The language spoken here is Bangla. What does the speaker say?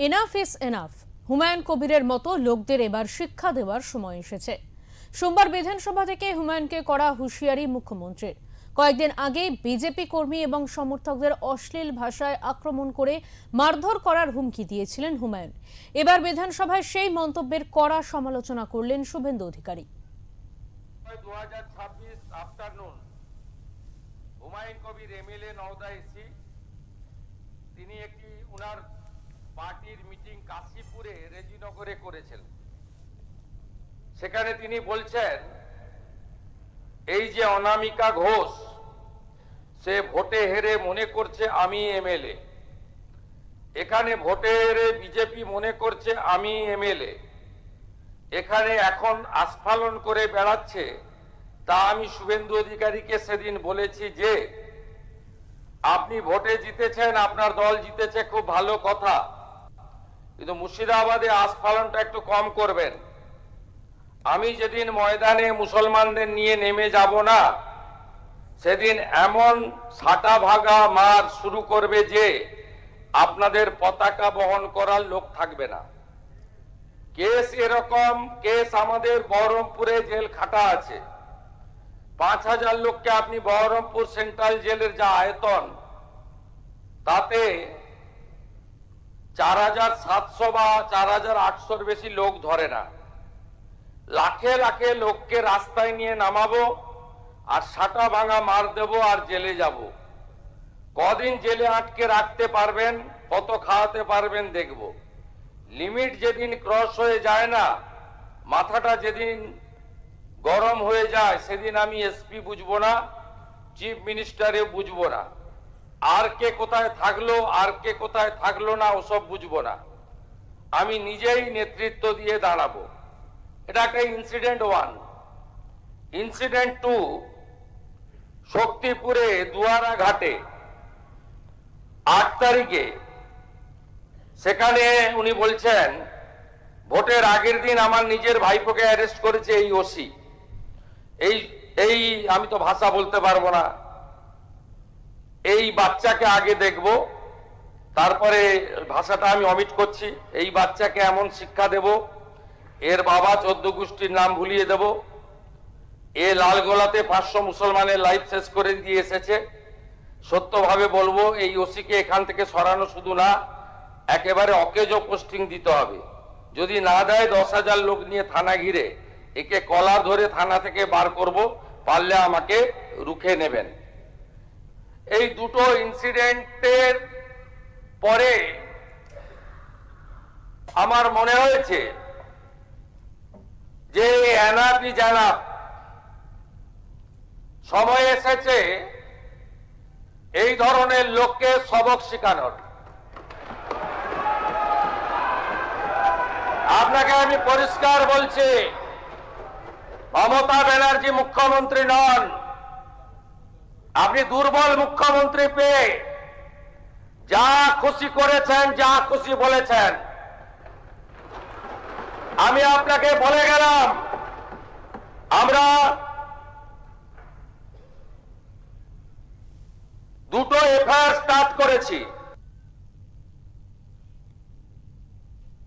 Enough is enough. হুমায়ুন কবিরের মতো লোকদের এবার শিক্ষা দেওয়ার সময় এসেছে। সোমবার বিধানসভা থেকে হুমায়ুনকে করা হুঁশিয়ারি মুখ্যমন্ত্রীর। কয়েকদিন আগে বিজেপি কর্মী এবং সমর্থকদের অশ্লীল ভাষায় আক্রমণ করে মারধর করার হুমকি দিয়েছিলেন হুমায়ুন। এবার বিধানসভায় সেই মন্তব্যের কড়া সমালোচনা করলেন Suvendu Adhikari. 2026 afternoon Humayun Kabir MLA Nowda AC তিনি একটি উনার পার্টির মিটিং কাশীপুরে রেজিনগরে করেছেন। সেখানে তিনি বলছেন এই যে অনামিকা ঘোষ সে ভোটে হেরে মনে করছে আমি এমএলএ, এখানে ভোটে হেরে বিজেপি মনে করছে আমি এমএলএ, এখানে এখন আস্ফালন করে বেড়াচ্ছে। তা আমি শুভেন্দু অধিকারীকে সেদিন বলেছি যে আপনি ভোটে জিতেছেন, আপনার দল জিতেছে, খুব ভালো কথা, কিন্তু মুর্শিদাবাদে আস্ফালনটা একটু কম করবেন। আমি যেদিন ময়দানে মুসলমানদের নিয়ে নেমে যাব না, সেদিন এমন সাটা ভাগা মার শুরু করবে যে আপনাদের পতাকা বহন করার লোক থাকবে না। কেস এরকম কেস আমাদের বহরমপুরে জেল খাটা আছে। 5000 লোককে আপনি বহরমপুর সেন্ট্রাল জেলের যা আয়তন, তাতে 4700 বা 4800-র বেশি লোক ধরে না। লাখে লাখে লোককে রাস্তায় নিয়ে নামাবো আর সাটা ভাঙা মার দেব আর জেলে যাব। কদিন জেলে আটকে রাখতে পারবেন, কত খাওয়াতে পারবেন দেখব। লিমিট যেদিন ক্রস হয়ে যায় না, মাথাটা যেদিন গরম হয়ে যায়, সেদিন আমি এসপি বুঝবো না, চিফ মিনিস্টারে বুঝবো না, আর কে কোথায় থাকলো আর কে কোথায় থাকলো না ওসব বুঝবো না। আমি নিজেই নেতৃত্ব দিয়ে দাঁড়াবো। এটা একটা ইনসিডেন্ট 1। ইনসিডেন্ট 2, শক্তিপুরে দুয়ারা ঘাটে 8 তারিখে সেখানে উনি বলছেন ভোটের আগের দিন আমার নিজের ভাইপোকে অ্যারেস্ট করেছে এই ওসি। এই আমি তো ভাষা বলতে পারবো না। এই বাচ্চাকে আগে দেখব, তারপরে ভাষাটা আমি অমিট করছি। এই বাচ্চাকে এমন শিক্ষা দেব, এর বাবা 14 গোষ্ঠীর নাম ভুলিয়ে দেব। এ লালগোলাতে 500 মুসলমানের লাইফ শেষ করে দিয়ে এসেছে। সত্যভাবে বলবো, এই ওসিকে এখান থেকে সরানো শুধু না, একেবারে অকেজো পোস্টিং দিতে হবে। যদি না দেয় 10,000 লোক নিয়ে থানা ঘিরে একে কলার ধরে থানা থেকে বার করব, পারলে আমাকে রুখে নেবেন। এই দুটো ইনসিডেন্টের পরে আমার মনে হয়েছে যে এনাফি জানাব, সময় এসেছে এই ধরনের লোককে সবক শেখানোর। আপনাকে আমি পরিষ্কার বলছি, মমতা ব্যানার্জি মুখ্যমন্ত্রী নন। আপনি দুর্বল মুখ্যমন্ত্রী পেয়ে যা খুশি করেছেন, যা খুশি বলেছেন। আমি আপনাকে বলে গেলাম, আমরা দুটো এফআইআর স্টার্ট করেছি।